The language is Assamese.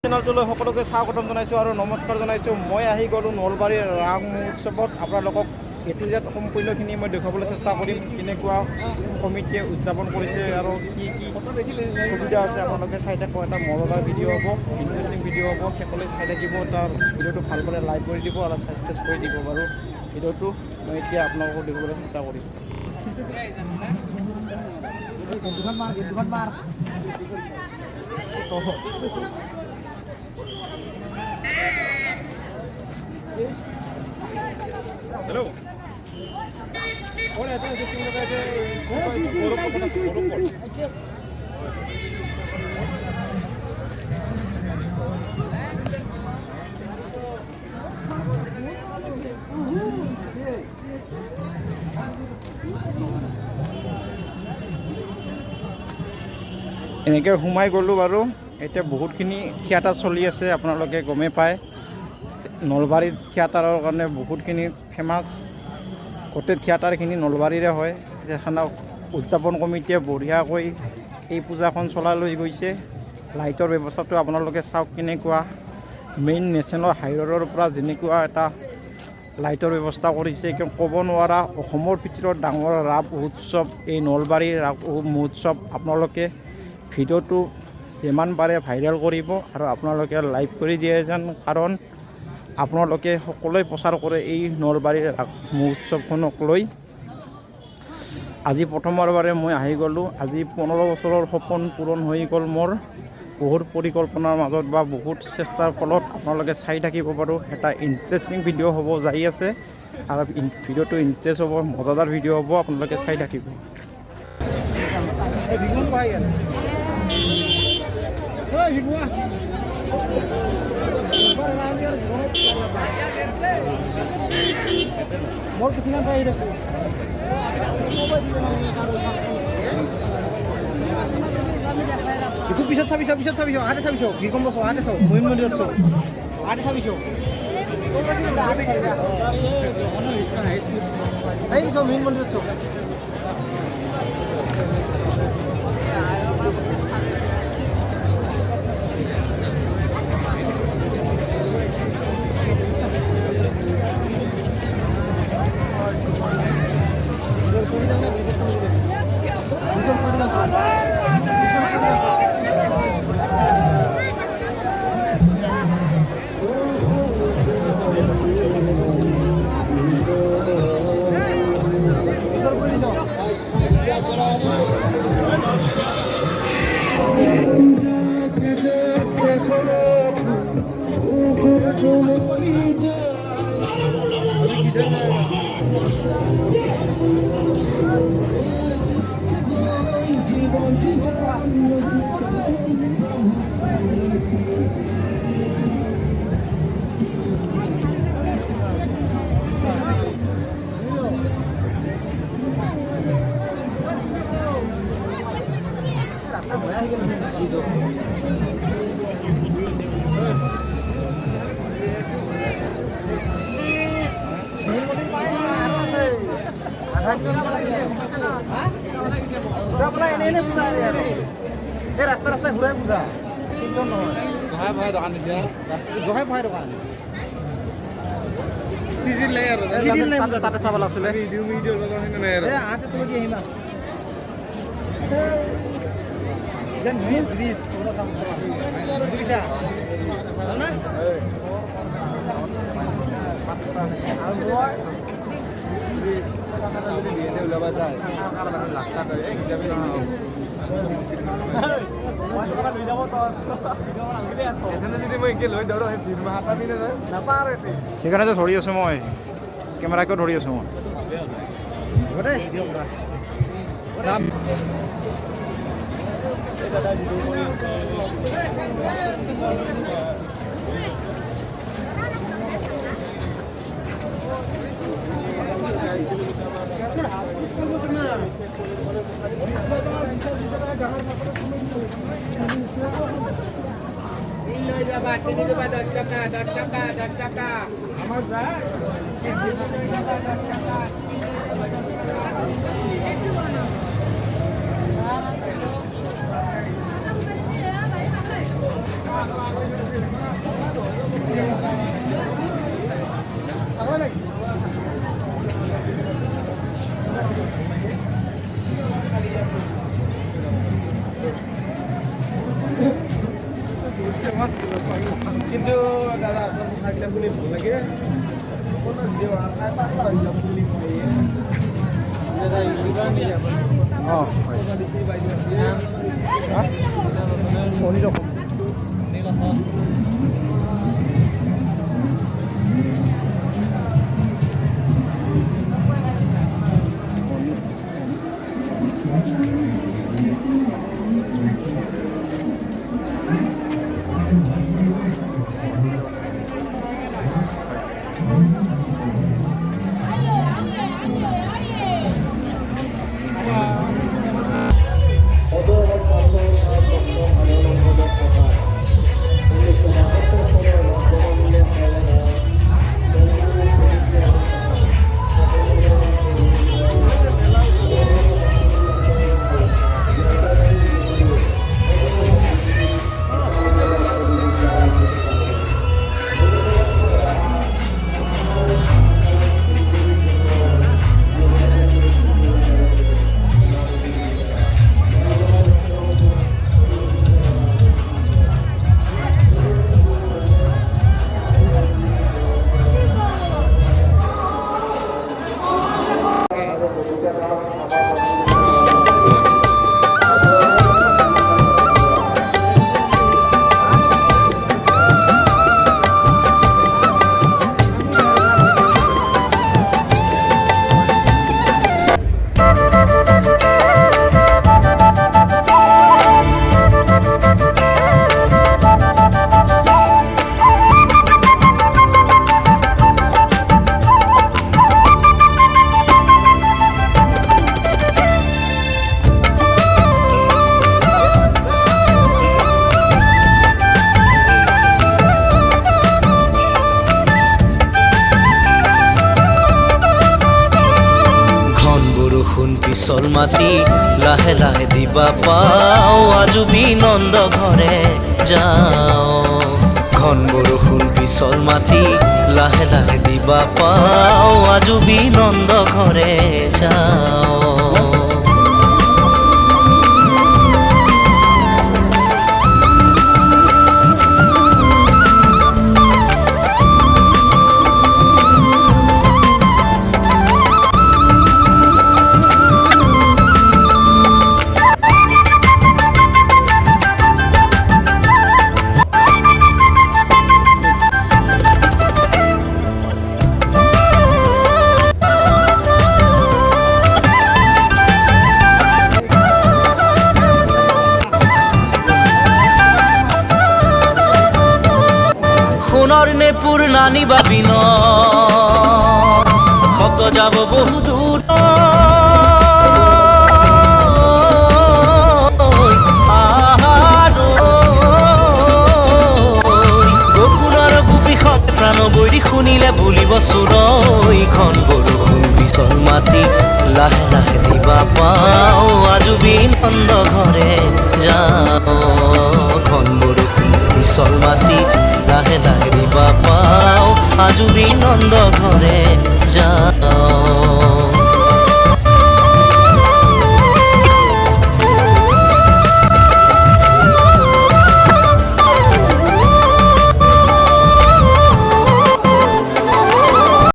চেনেলটোলৈ সকলোকে স্বাগতম জনাইছোঁ আৰু নমস্কাৰ জনাইছোঁ। মই আহি গ'লোঁ নলবাৰীৰ ৰাস মহোৎসৱত। আপোনালোকক এটো জেড সম্পূৰ্ণখিনি মই দেখুৱাবলৈ চেষ্টা কৰিম, কেনেকুৱা কমিটিয়ে উদযাপন কৰিছে আৰু কি কি সুবিধা আছে। আপোনালোকে চাই থাকিব, এটা মজাদাৰ ভিডিঅ' হ'ব, ইণ্টাৰেষ্টিং ভিডিঅ' হ'ব। সকলোৱে চাই থাকিব, তাৰ ভিডিঅ'টো ভালকৈ লাইক কৰি দিব আৰু ছাবস্ক্ৰাইব কৰি দিব বাৰু। ভিডিঅ'টো মই এতিয়া আপোনালোকক দেখুৱাবলৈ চেষ্টা কৰিম। Hello. Hola, entonces tengo que hacer এনেকৈ সোমাই গ'লোঁ বাৰু। এতিয়া বহুতখিনি থিয়েটাৰ চলি আছে, আপোনালোকে গমেই পায়। নলবাৰীৰ থিয়েটাৰৰ কাৰণে বহুতখিনি ফেমাছ। গোটেই থিয়েটাৰখিনি নলবাৰীৰে হয়। এখনক উদযাপন কমিটিয়ে বঢ়িয়াকৈ এই পূজাখন চলাই লৈ গৈছে। লাইটৰ ব্যৱস্থাটো আপোনালোকে চাওক কেনেকুৱা। মেইন নেশ্যনেল হাইৰোডৰ পৰা যেনেকুৱা এটা লাইটৰ ব্যৱস্থা কৰিছে, ক'ব নোৱাৰা। অসমৰ ভিতৰত ডাঙৰ ৰাস মহোৎসৱ এই নলবাৰীৰ ৰাস মহোৎসৱ। আপোনালোকে ভিডিঅ'টো যিমান পাৰে ভাইৰেল কৰিব আৰু আপোনালোকে লাইভ কৰি দিয়ে যেন, কাৰণ আপোনালোকে সকলোৱে প্ৰচাৰ কৰে এই নলবাৰীৰ ৰাস মহোৎসৱখনক লৈ। আজি প্ৰথমৰ বাৰে মই আহি গ'লোঁ। আজি 15 বছৰৰ সপোন পূৰণ হৈ গ'ল মোৰ। বহুত পৰিকল্পনাৰ মাজত বা বহুত চেষ্টাৰ ফলত আপোনালোকে চাই থাকিব পাৰোঁ। এটা ইণ্টাৰেষ্টিং ভিডিঅ' হ'ব যাই আছে আৰু ভিডিঅ'টো ইণ্টাৰেষ্ট হ'ব, মজাদাৰ ভিডিঅ' হ'ব, আপোনালোকে চাই থাকিব। itu bisa sabi ada sabi di kompos ada so muhim menurut so ada sabi so ayo so muhim menurut so ini pula ya. Rasta hurai pula. Johai bhai dokan diya. Johai bhai dokan. Season layer. Season layer tata sabal asule. Video logo hina layer. Ya ate to gi hima. Dan main grease thoda sa. Bisa. Mana? সেইকাৰণে যে ধৰি আছোঁ মই, কেমেৰাকেও ধৰি আছোঁ মই। কিন্তু দাদা আপনার থাকলে বলে ভালো লাগে কোনো দেওয়া নাই পাতলা হইলো বলি দাদা ইউটিউবার নিয়ে যাবেন অঁ কণী ৰকম পিছল মাটি লাহে লাহে দিবা পাও আজুবি নন্দ ঘৰে যাও ঘন বৰষুণ পিছল মাটি লাহে লাহে দিবা পাও আজুবি নন্দ ঘৰে যাও সোণৰ নেপুৰ নানি বাবিন শব্দ যাব বহু দূৰ বকুলৰ গোপীষত প্ৰাণ বৈৰি শুনিলে বুলিব চুৰৈ ঘন বৰষুণ পিছল মাটি লাহে লাহে দিবা পাও আজুবি নন্দ ঘৰে যাও ঘন বৰষুণ পিছল মাটি লাহে লাহে দিবা পাও আজুবি নন্দ ঘৰে যাও